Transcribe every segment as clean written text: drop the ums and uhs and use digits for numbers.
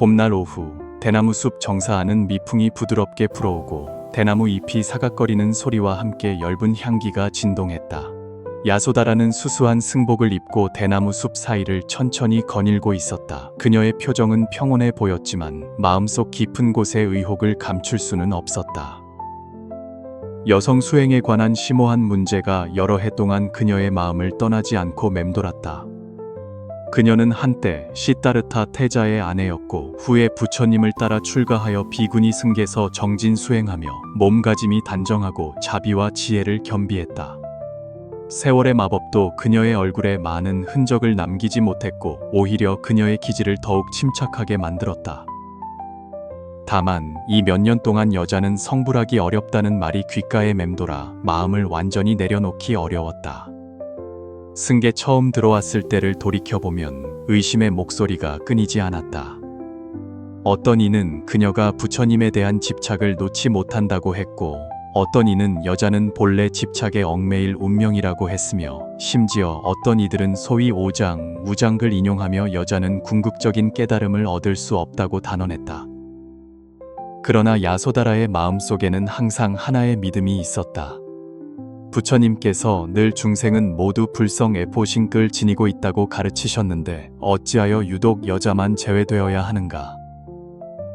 봄날 오후 대나무 숲 정사하는 미풍이 부드럽게 불어오고 대나무 잎이 사각거리는 소리와 함께 엷은 향기가 진동했다. 야소다라는 수수한 승복을 입고 대나무 숲 사이를 천천히 거닐고 있었다. 그녀의 표정은 평온해 보였지만 마음속 깊은 곳의 의혹을 감출 수는 없었다. 여성 수행에 관한 심오한 문제가 여러 해 동안 그녀의 마음을 떠나지 않고 맴돌았다. 그녀는 한때 시타르타 태자의 아내였고 후에 부처님을 따라 출가하여 비구니 승계서 정진 수행하며 몸가짐이 단정하고 자비와 지혜를 겸비했다. 세월의 마법도 그녀의 얼굴에 많은 흔적을 남기지 못했고 오히려 그녀의 기질을 더욱 침착하게 만들었다. 다만 이 몇 년 동안 여자는 성불하기 어렵다는 말이 귓가에 맴돌아 마음을 완전히 내려놓기 어려웠다. 승계 처음 들어왔을 때를 돌이켜보면 의심의 목소리가 끊이지 않았다. 어떤 이는 그녀가 부처님에 대한 집착을 놓지 못한다고 했고 어떤 이는 여자는 본래 집착에 얽매일 운명이라고 했으며 심지어 어떤 이들은 소위 오장, 우장을 인용하며 여자는 궁극적인 깨달음을 얻을 수 없다고 단언했다. 그러나 야소다라의 마음속에는 항상 하나의 믿음이 있었다. 부처님께서 늘 중생은 모두 불성애포신끌 지니고 있다고 가르치셨는데 어찌하여 유독 여자만 제외되어야 하는가?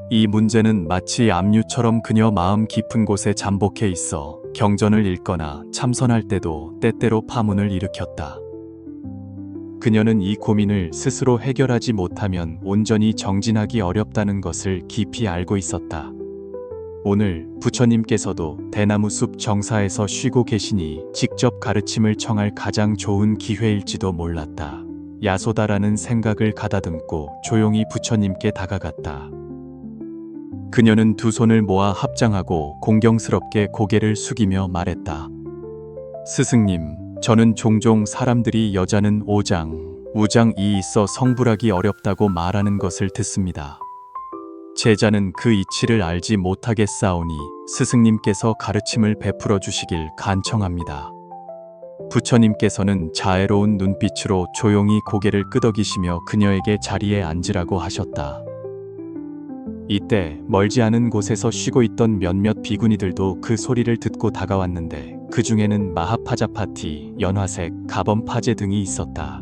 이 문제는 마치 압류처럼 그녀 마음 깊은 곳에 잠복해 있어 경전을 읽거나 참선할 때도 때때로 파문을 일으켰다. 그녀는 이 고민을 스스로 해결하지 못하면 온전히 정진하기 어렵다는 것을 깊이 알고 있었다. 오늘 부처님께서도 대나무 숲 정사에서 쉬고 계시니 직접 가르침을 청할 가장 좋은 기회일지도 몰랐다. 야소다라는 생각을 가다듬고 조용히 부처님께 다가갔다. 그녀는 두 손을 모아 합장하고 공경스럽게 고개를 숙이며 말했다. 스승님, 저는 종종 사람들이 여자는 오장, 우장이 있어 성불하기 어렵다고 말하는 것을 듣습니다. 제자는 그 이치를 알지 못하겠사오니 스승님께서 가르침을 베풀어 주시길 간청합니다. 부처님께서는 자애로운 눈빛으로 조용히 고개를 끄덕이시며 그녀에게 자리에 앉으라고 하셨다. 이때 멀지 않은 곳에서 쉬고 있던 몇몇 비구니들도 그 소리를 듣고 다가왔는데 그 중에는 마하파자파티, 연화색, 가범파제 등이 있었다.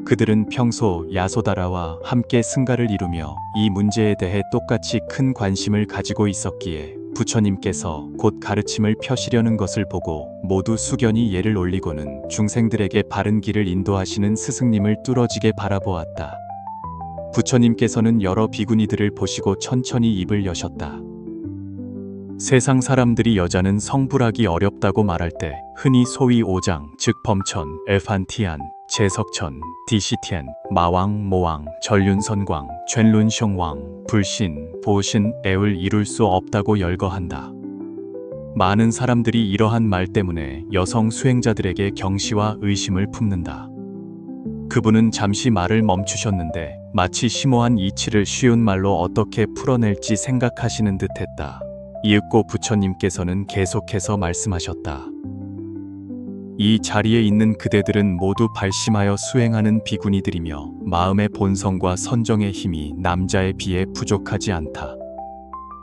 그들은 평소 야소다라와 함께 승가를 이루며 이 문제에 대해 똑같이 큰 관심을 가지고 있었기에 부처님께서 곧 가르침을 펴시려는 것을 보고 모두 숙연히 예를 올리고는 중생들에게 바른 길을 인도하시는 스승님을 뚫어지게 바라보았다. 부처님께서는 여러 비구니들을 보시고 천천히 입을 여셨다. 세상 사람들이 여자는 성불하기 어렵다고 말할 때 흔히 소위 오장, 즉 범천, 엘판티안, 제석천, 디시티엔, 마왕, 모왕, 전륜선광, 죔룬숑왕, 불신, 보신, 애을 이룰 수 없다고 열거한다. 많은 사람들이 이러한 말 때문에 여성 수행자들에게 경시와 의심을 품는다. 그분은 잠시 말을 멈추셨는데 마치 심오한 이치를 쉬운 말로 어떻게 풀어낼지 생각하시는 듯했다. 이윽고 부처님께서는 계속해서 말씀하셨다. 이 자리에 있는 그대들은 모두 발심하여 수행하는 비구니들이며 마음의 본성과 선정의 힘이 남자에 비해 부족하지 않다.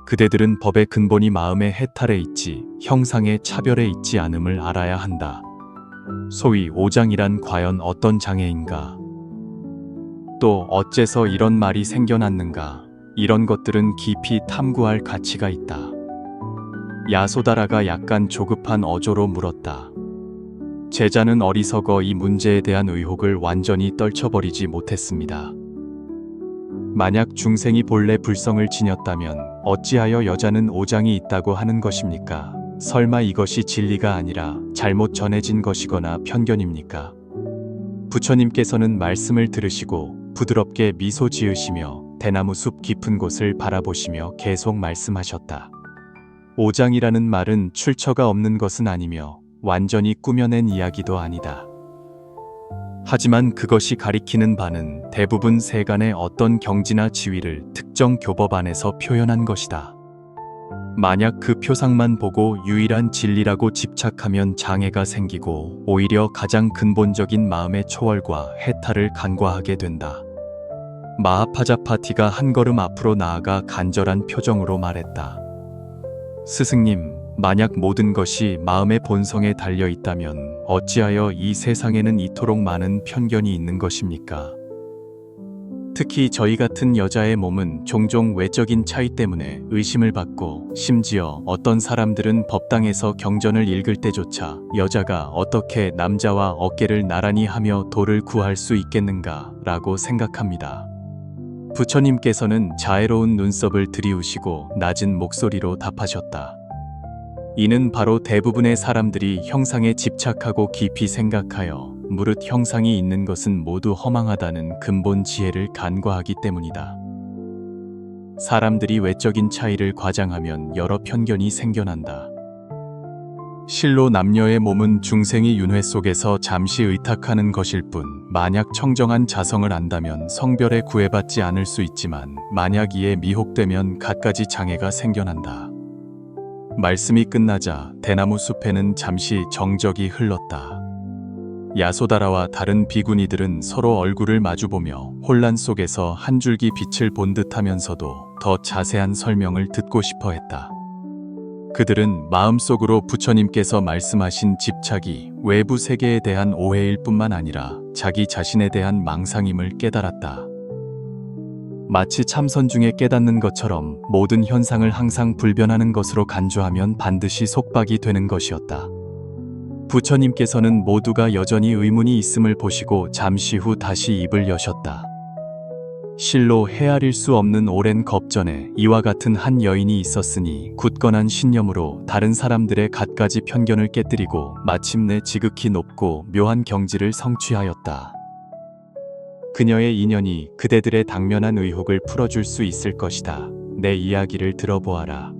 그대들은 법의 근본이 마음의 해탈에 있지 형상의 차별에 있지 않음을 알아야 한다. 소위 오장이란 과연 어떤 장애인가? 또 어째서 이런 말이 생겨났는가? 이런 것들은 깊이 탐구할 가치가 있다. 야소다라가 약간 조급한 어조로 물었다. 제자는 어리석어 이 문제에 대한 의혹을 완전히 떨쳐버리지 못했습니다. 만약 중생이 본래 불성을 지녔다면 어찌하여 여자는 오장이 있다고 하는 것입니까? 설마 이것이 진리가 아니라 잘못 전해진 것이거나 편견입니까? 부처님께서는 말씀을 들으시고 부드럽게 미소 지으시며 대나무 숲 깊은 곳을 바라보시며 계속 말씀하셨다. 오장이라는 말은 출처가 없는 것은 아니며 완전히 꾸며낸 이야기도 아니다. 하지만 그것이 가리키는 바는 대부분 세간의 어떤 경지나 지위를 특정 교법 안에서 표현한 것이다. 만약 그 표상만 보고 유일한 진리라고 집착하면 장애가 생기고 오히려 가장 근본적인 마음의 초월과 해탈을 간과하게 된다. 마하파자파티가 한 걸음 앞으로 나아가 간절한 표정으로 말했다. 스승님, 만약 모든 것이 마음의 본성에 달려 있다면 어찌하여 이 세상에는 이토록 많은 편견이 있는 것입니까? 특히 저희 같은 여자의 몸은 종종 외적인 차이 때문에 의심을 받고, 심지어 어떤 사람들은 법당에서 경전을 읽을 때조차 여자가 어떻게 남자와 어깨를 나란히 하며 도를 구할 수 있겠는가 라고 생각합니다. 부처님께서는 자애로운 눈썹을 들이우시고 낮은 목소리로 답하셨다. 이는 바로 대부분의 사람들이 형상에 집착하고 깊이 생각하여 무릇 형상이 있는 것은 모두 허망하다는 근본 지혜를 간과하기 때문이다. 사람들이 외적인 차이를 과장하면 여러 편견이 생겨난다. 실로 남녀의 몸은 중생이 윤회 속에서 잠시 의탁하는 것일 뿐, 만약 청정한 자성을 안다면 성별에 구애받지 않을 수 있지만 만약 이에 미혹되면 갖가지 장애가 생겨난다. 말씀이 끝나자 대나무 숲에는 잠시 정적이 흘렀다. 야소다라와 다른 비구니들은 서로 얼굴을 마주보며 혼란 속에서 한 줄기 빛을 본 듯하면서도 더 자세한 설명을 듣고 싶어 했다. 그들은 마음속으로 부처님께서 말씀하신 집착이 외부 세계에 대한 오해일 뿐만 아니라 자기 자신에 대한 망상임을 깨달았다. 마치 참선 중에 깨닫는 것처럼 모든 현상을 항상 불변하는 것으로 간주하면 반드시 속박이 되는 것이었다. 부처님께서는 모두가 여전히 의문이 있음을 보시고 잠시 후 다시 입을 여셨다. 실로 헤아릴 수 없는 오랜 겁전에 이와 같은 한 여인이 있었으니 굳건한 신념으로 다른 사람들의 갖가지 편견을 깨뜨리고 마침내 지극히 높고 묘한 경지를 성취하였다. 그녀의 인연이 그대들의 당면한 의혹을 풀어줄 수 있을 것이다. 내 이야기를 들어보아라.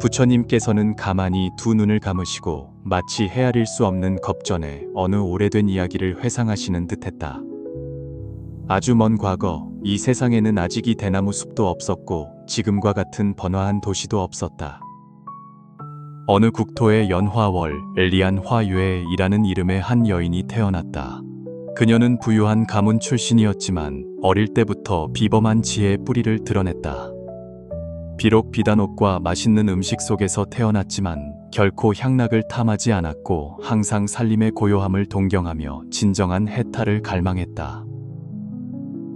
부처님께서는 가만히 두 눈을 감으시고 마치 헤아릴 수 없는 겁전에 어느 오래된 이야기를 회상하시는 듯했다. 아주 먼 과거, 이 세상에는 아직 이 대나무 숲도 없었고 지금과 같은 번화한 도시도 없었다. 어느 국토의 연화월 엘리안 화유에이라는 이름의 한 여인이 태어났다. 그녀는 부유한 가문 출신이었지만 어릴 때부터 비범한 지혜의 뿌리를 드러냈다. 비록 비단 옷과 맛있는 음식 속에서 태어났지만 결코 향락을 탐하지 않았고 항상 살림의 고요함을 동경하며 진정한 해탈을 갈망했다.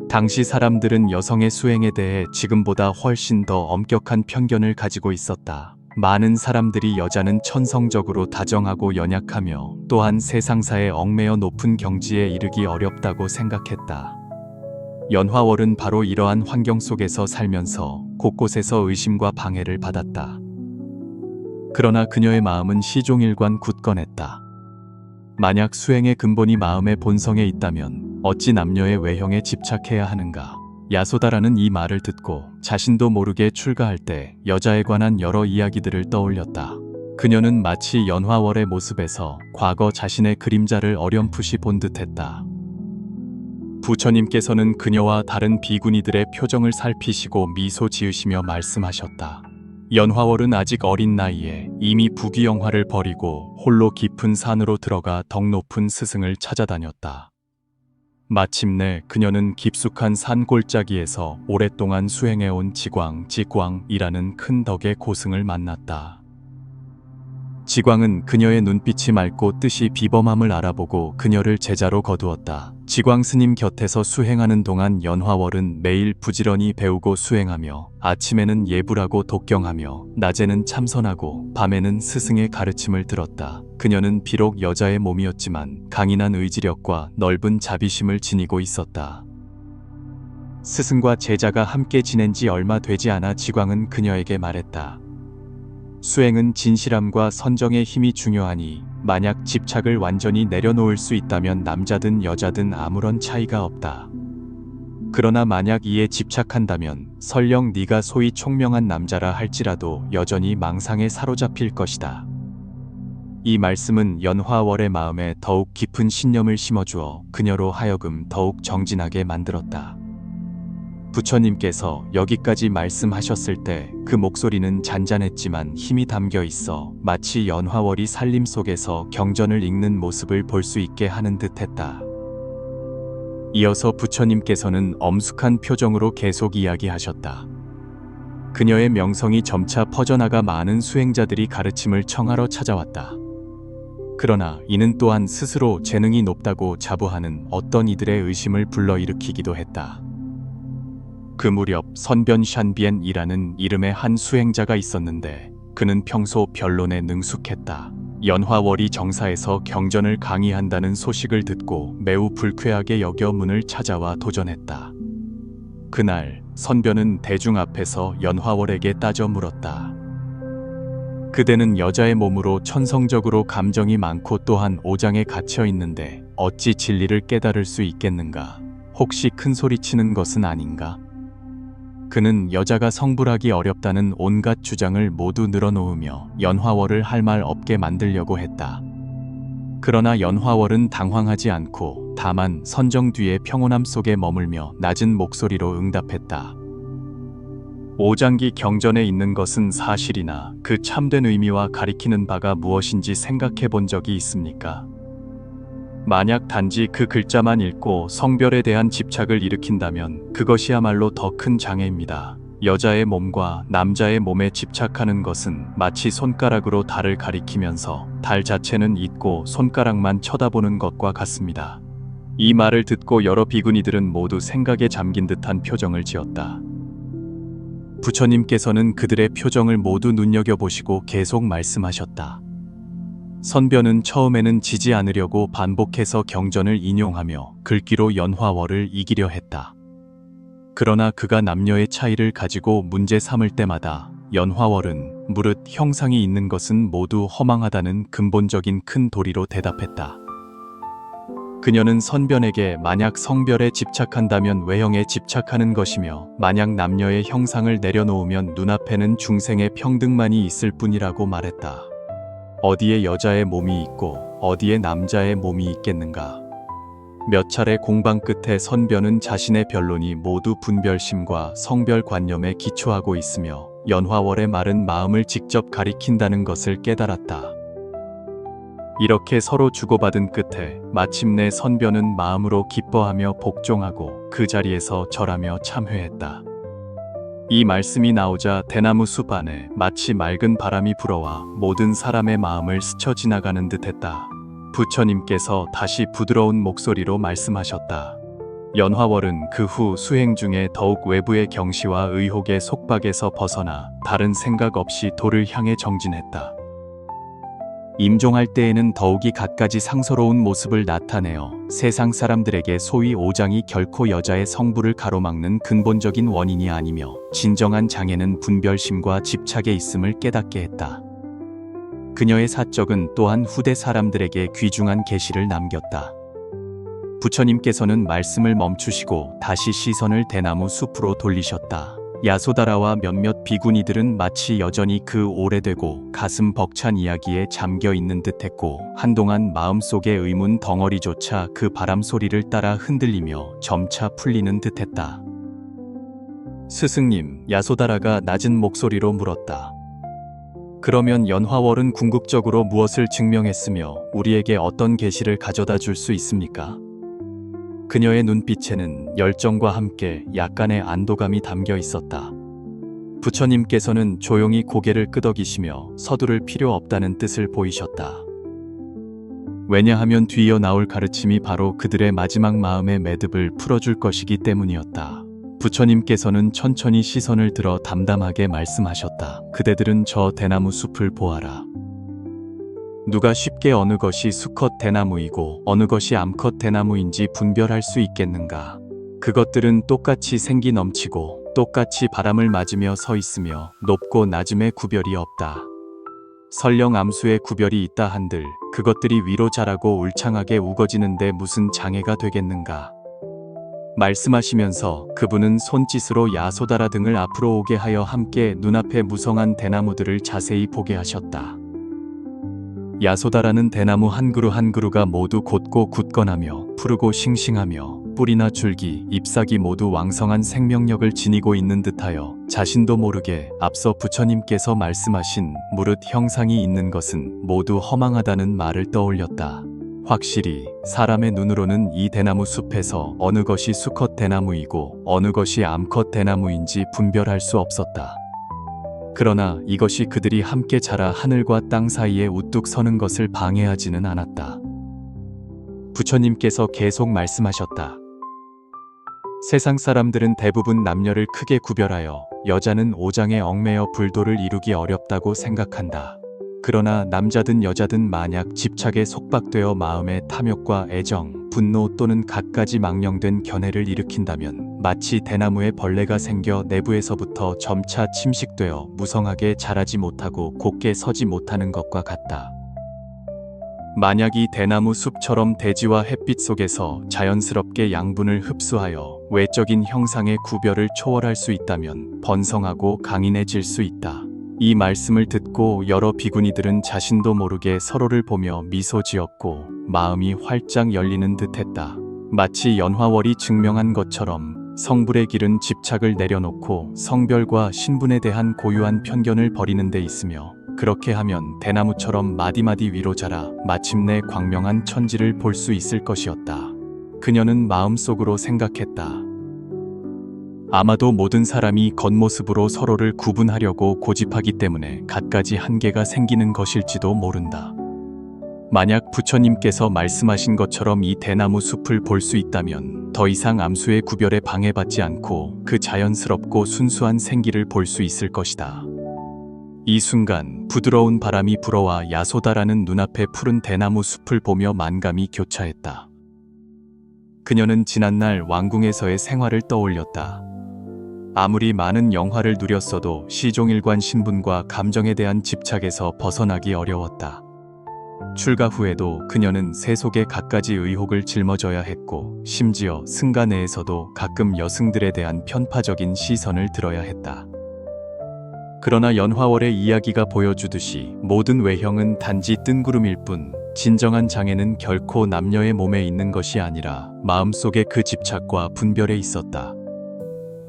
당시 사람들은 여성의 수행에 대해 지금보다 훨씬 더 엄격한 편견을 가지고 있었다. 많은 사람들이 여자는 천성적으로 다정하고 연약하며 또한 세상사에 얽매여 높은 경지에 이르기 어렵다고 생각했다. 연화월은 바로 이러한 환경 속에서 살면서 곳곳에서 의심과 방해를 받았다. 그러나 그녀의 마음은 시종일관 굳건했다. 만약 수행의 근본이 마음의 본성에 있다면 어찌 남녀의 외형에 집착해야 하는가? 야소다라는 이 말을 듣고 자신도 모르게 출가할 때 여자에 관한 여러 이야기들을 떠올렸다. 그녀는 마치 연화월의 모습에서 과거 자신의 그림자를 어렴풋이 본 듯했다. 부처님께서는 그녀와 다른 비구니들의 표정을 살피시고 미소 지으시며 말씀하셨다. 연화월은 아직 어린 나이에 이미 부귀영화를 버리고 홀로 깊은 산으로 들어가 덕 높은 스승을 찾아다녔다. 마침내 그녀는 깊숙한 산 골짜기에서 오랫동안 수행해온 지광이라는 큰 덕의 고승을 만났다. 지광은 그녀의 눈빛이 맑고 뜻이 비범함을 알아보고 그녀를 제자로 거두었다. 지광 스님 곁에서 수행하는 동안 연화월은 매일 부지런히 배우고 수행하며 아침에는 예불하고 독경하며 낮에는 참선하고 밤에는 스승의 가르침을 들었다. 그녀는 비록 여자의 몸이었지만 강인한 의지력과 넓은 자비심을 지니고 있었다. 스승과 제자가 함께 지낸 지 얼마 되지 않아 지광은 그녀에게 말했다. 수행은 진실함과 선정의 힘이 중요하니 만약 집착을 완전히 내려놓을 수 있다면 남자든 여자든 아무런 차이가 없다. 그러나 만약 이에 집착한다면 설령 네가 소위 총명한 남자라 할지라도 여전히 망상에 사로잡힐 것이다. 이 말씀은 연화월의 마음에 더욱 깊은 신념을 심어주어 그녀로 하여금 더욱 정진하게 만들었다. 부처님께서 여기까지 말씀하셨을 때 그 목소리는 잔잔했지만 힘이 담겨 있어 마치 연화월이 살림 속에서 경전을 읽는 모습을 볼 수 있게 하는 듯했다. 이어서 부처님께서는 엄숙한 표정으로 계속 이야기하셨다. 그녀의 명성이 점차 퍼져나가 많은 수행자들이 가르침을 청하러 찾아왔다. 그러나 이는 또한 스스로 재능이 높다고 자부하는 어떤 이들의 의심을 불러일으키기도 했다. 그 무렵 선변 샨비엔이라는 이름의 한 수행자가 있었는데 그는 평소 변론에 능숙했다. 연화월이 정사에서 경전을 강의한다는 소식을 듣고 매우 불쾌하게 여겨 문을 찾아와 도전했다. 그날 선변은 대중 앞에서 연화월에게 따져 물었다. 그대는 여자의 몸으로 천성적으로 감정이 많고 또한 오장에 갇혀 있는데 어찌 진리를 깨달을 수 있겠는가? 혹시 큰 소리치는 것은 아닌가? 그는 여자가 성불하기 어렵다는 온갖 주장을 모두 늘어놓으며 연화월을 할 말 없게 만들려고 했다. 그러나 연화월은 당황하지 않고 다만 선정 뒤의 평온함 속에 머물며 낮은 목소리로 응답했다. 오장기 경전에 있는 것은 사실이나 그 참된 의미와 가리키는 바가 무엇인지 생각해 본 적이 있습니까? 만약 단지 그 글자만 읽고 성별에 대한 집착을 일으킨다면 그것이야말로 더 큰 장애입니다. 여자의 몸과 남자의 몸에 집착하는 것은 마치 손가락으로 달을 가리키면서 달 자체는 잊고 손가락만 쳐다보는 것과 같습니다. 이 말을 듣고 여러 비구니들은 모두 생각에 잠긴 듯한 표정을 지었다. 부처님께서는 그들의 표정을 모두 눈여겨보시고 계속 말씀하셨다. 선변은 처음에는 지지 않으려고 반복해서 경전을 인용하며 글귀로 연화월을 이기려 했다. 그러나 그가 남녀의 차이를 가지고 문제 삼을 때마다 연화월은 무릇 형상이 있는 것은 모두 허망하다는 근본적인 큰 도리로 대답했다. 그녀는 선변에게 만약 성별에 집착한다면 외형에 집착하는 것이며 만약 남녀의 형상을 내려놓으면 눈앞에는 중생의 평등만이 있을 뿐이라고 말했다. 어디에 여자의 몸이 있고 어디에 남자의 몸이 있겠는가? 몇 차례 공방 끝에 선변은 자신의 변론이 모두 분별심과 성별관념에 기초하고 있으며 연화월의 말은 마음을 직접 가리킨다는 것을 깨달았다. 이렇게 서로 주고받은 끝에 마침내 선변은 마음으로 기뻐하며 복종하고 그 자리에서 절하며 참회했다. 이 말씀이 나오자 대나무 숲 안에 마치 맑은 바람이 불어와 모든 사람의 마음을 스쳐 지나가는 듯했다. 부처님께서 다시 부드러운 목소리로 말씀하셨다. 연화월은 그 후 수행 중에 더욱 외부의 경시와 의혹의 속박에서 벗어나 다른 생각 없이 도를 향해 정진했다. 임종할 때에는 더욱이 갖가지 상서로운 모습을 나타내어 세상 사람들에게 소위 오장이 결코 여자의 성부를 가로막는 근본적인 원인이 아니며 진정한 장애는 분별심과 집착에 있음을 깨닫게 했다. 그녀의 사적은 또한 후대 사람들에게 귀중한 계시를 남겼다. 부처님께서는 말씀을 멈추시고 다시 시선을 대나무 숲으로 돌리셨다. 야소다라와 몇몇 비구니들은 마치 여전히 그 오래되고 가슴 벅찬 이야기에 잠겨 있는 듯했고 한동안 마음속의 의문 덩어리조차 그 바람 소리를 따라 흔들리며 점차 풀리는 듯했다. 스승님, 야소다라가 낮은 목소리로 물었다. 그러면 연화월은 궁극적으로 무엇을 증명했으며 우리에게 어떤 계시를 가져다 줄 수 있습니까? 그녀의 눈빛에는 열정과 함께 약간의 안도감이 담겨 있었다. 부처님께서는 조용히 고개를 끄덕이시며 서두를 필요 없다는 뜻을 보이셨다. 왜냐하면 뒤이어 나올 가르침이 바로 그들의 마지막 마음의 매듭을 풀어줄 것이기 때문이었다. 부처님께서는 천천히 시선을 들어 담담하게 말씀하셨다. 그대들은 저 대나무 숲을 보아라. 누가 쉽게 어느 것이 수컷 대나무이고 어느 것이 암컷 대나무인지 분별할 수 있겠는가? 그것들은 똑같이 생기 넘치고 똑같이 바람을 맞으며 서 있으며 높고 낮음의 구별이 없다. 설령 암수의 구별이 있다 한들 그것들이 위로 자라고 울창하게 우거지는데 무슨 장애가 되겠는가? 말씀하시면서 그분은 손짓으로 야소다라 등을 앞으로 오게 하여 함께 눈앞에 무성한 대나무들을 자세히 보게 하셨다. 야소다라는 대나무 한 그루 한 그루가 모두 곧고 굳건하며 푸르고 싱싱하며 뿌리나 줄기, 잎사귀 모두 왕성한 생명력을 지니고 있는 듯하여 자신도 모르게 앞서 부처님께서 말씀하신 무릇 형상이 있는 것은 모두 허망하다는 말을 떠올렸다. 확실히 사람의 눈으로는 이 대나무 숲에서 어느 것이 수컷 대나무이고 어느 것이 암컷 대나무인지 분별할 수 없었다. 그러나 이것이 그들이 함께 자라 하늘과 땅 사이에 우뚝 서는 것을 방해하지는 않았다. 부처님께서 계속 말씀하셨다. 세상 사람들은 대부분 남녀를 크게 구별하여 여자는 오장에 얽매여 불도를 이루기 어렵다고 생각한다. 그러나 남자든 여자든 만약 집착에 속박되어 마음의 탐욕과 애정, 분노 또는 갖가지 망령된 견해를 일으킨다면 마치 대나무에 벌레가 생겨 내부에서부터 점차 침식되어 무성하게 자라지 못하고 곧게 서지 못하는 것과 같다. 만약 이 대나무 숲처럼 대지와 햇빛 속에서 자연스럽게 양분을 흡수하여 외적인 형상의 구별을 초월할 수 있다면 번성하고 강인해질 수 있다. 이 말씀을 듣고 여러 비구니들은 자신도 모르게 서로를 보며 미소 지었고 마음이 활짝 열리는 듯했다. 마치 연화월이 증명한 것처럼 성불의 길은 집착을 내려놓고 성별과 신분에 대한 고유한 편견을 버리는 데 있으며 그렇게 하면 대나무처럼 마디마디 위로 자라 마침내 광명한 천지를 볼 수 있을 것이었다. 그녀는 마음속으로 생각했다. 아마도 모든 사람이 겉모습으로 서로를 구분하려고 고집하기 때문에 갖가지 한계가 생기는 것일지도 모른다. 만약 부처님께서 말씀하신 것처럼 이 대나무 숲을 볼 수 있다면 더 이상 암수의 구별에 방해받지 않고 그 자연스럽고 순수한 생기를 볼 수 있을 것이다. 이 순간 부드러운 바람이 불어와 야소다라는 눈앞의 푸른 대나무 숲을 보며 만감이 교차했다. 그녀는 지난날 왕궁에서의 생활을 떠올렸다. 아무리 많은 영화를 누렸어도 시종일관 신분과 감정에 대한 집착에서 벗어나기 어려웠다. 출가 후에도 그녀는 세속의 갖가지 의혹을 짊어져야 했고 심지어 승가 내에서도 가끔 여승들에 대한 편파적인 시선을 들어야 했다. 그러나 연화월의 이야기가 보여주듯이 모든 외형은 단지 뜬구름일 뿐 진정한 장애는 결코 남녀의 몸에 있는 것이 아니라 마음속의 그 집착과 분별에 있었다.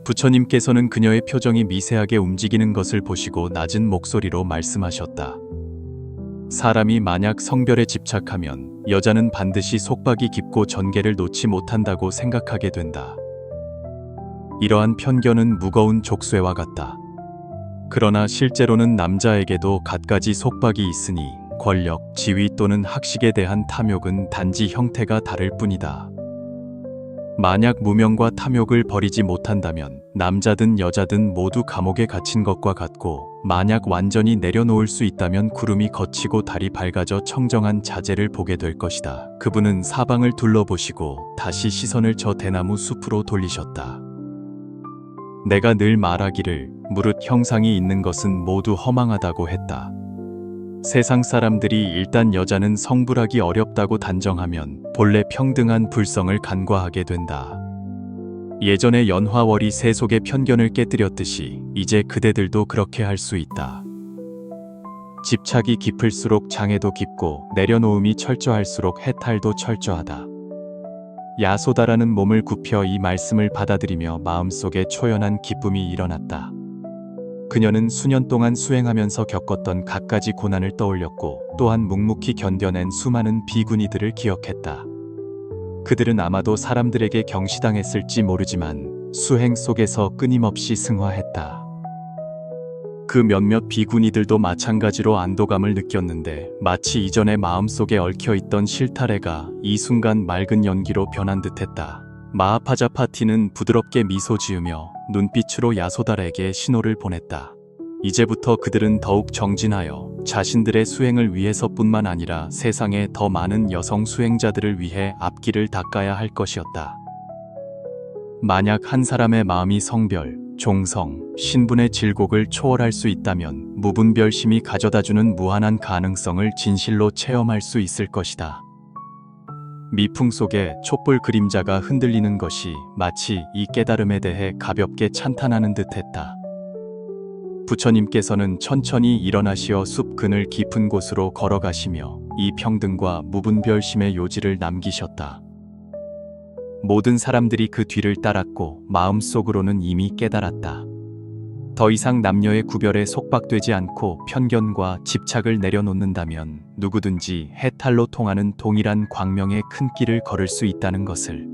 부처님께서는 그녀의 표정이 미세하게 움직이는 것을 보시고 낮은 목소리로 말씀하셨다. 사람이 만약 성별에 집착하면 여자는 반드시 속박이 깊고 전개를 놓지 못한다고 생각하게 된다. 이러한 편견은 무거운 족쇄와 같다. 그러나 실제로는 남자에게도 갖가지 속박이 있으니 권력, 지위 또는 학식에 대한 탐욕은 단지 형태가 다를 뿐이다. 만약 무명과 탐욕을 버리지 못한다면 남자든 여자든 모두 감옥에 갇힌 것과 같고 만약 완전히 내려놓을 수 있다면 구름이 걷히고 달이 밝아져 청정한 자재를 보게 될 것이다. 그분은 사방을 둘러보시고 다시 시선을 저 대나무 숲으로 돌리셨다. 내가 늘 말하기를 무릇 형상이 있는 것은 모두 허망하다고 했다. 세상 사람들이 일단 여자는 성불하기 어렵다고 단정하면 본래 평등한 불성을 간과하게 된다. 예전에 연화월이 세속의 편견을 깨뜨렸듯이 이제 그대들도 그렇게 할 수 있다. 집착이 깊을수록 장애도 깊고 내려놓음이 철저할수록 해탈도 철저하다. 야소다라는 몸을 굽혀 이 말씀을 받아들이며 마음속에 초연한 기쁨이 일어났다. 그녀는 수년 동안 수행하면서 겪었던 갖가지 고난을 떠올렸고 또한 묵묵히 견뎌낸 수많은 비구니들을 기억했다. 그들은 아마도 사람들에게 경시당했을지 모르지만 수행 속에서 끊임없이 승화했다. 그 몇몇 비구니들도 마찬가지로 안도감을 느꼈는데 마치 이전에 마음속에 얽혀있던 실타래가 이 순간 맑은 연기로 변한 듯했다. 마하파자파티는 부드럽게 미소 지으며 눈빛으로 야소달에게 신호를 보냈다. 이제부터 그들은 더욱 정진하여 자신들의 수행을 위해서뿐만 아니라 세상의 더 많은 여성 수행자들을 위해 앞길을 닦아야 할 것이었다. 만약 한 사람의 마음이 성별, 종성, 신분의 질곡을 초월할 수 있다면 무분별심이 가져다주는 무한한 가능성을 진실로 체험할 수 있을 것이다. 미풍 속에 촛불 그림자가 흔들리는 것이 마치 이 깨달음에 대해 가볍게 찬탄하는 듯했다. 부처님께서는 천천히 일어나시어 숲 그늘 깊은 곳으로 걸어가시며 이 평등과 무분별심의 요지를 남기셨다. 모든 사람들이 그 뒤를 따랐고 마음속으로는 이미 깨달았다. 더 이상 남녀의 구별에 속박되지 않고 편견과 집착을 내려놓는다면 누구든지 해탈로 통하는 동일한 광명의 큰 길을 걸을 수 있다는 것을.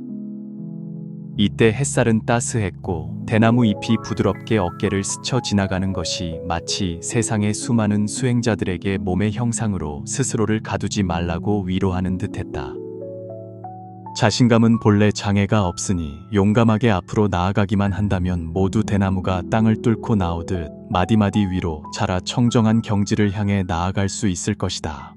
이때 햇살은 따스했고 대나무 잎이 부드럽게 어깨를 스쳐 지나가는 것이 마치 세상의 수많은 수행자들에게 몸의 형상으로 스스로를 가두지 말라고 위로하는 듯했다. 자신감은 본래 장애가 없으니 용감하게 앞으로 나아가기만 한다면 모두 대나무가 땅을 뚫고 나오듯 마디마디 위로 자라 청정한 경지를 향해 나아갈 수 있을 것이다.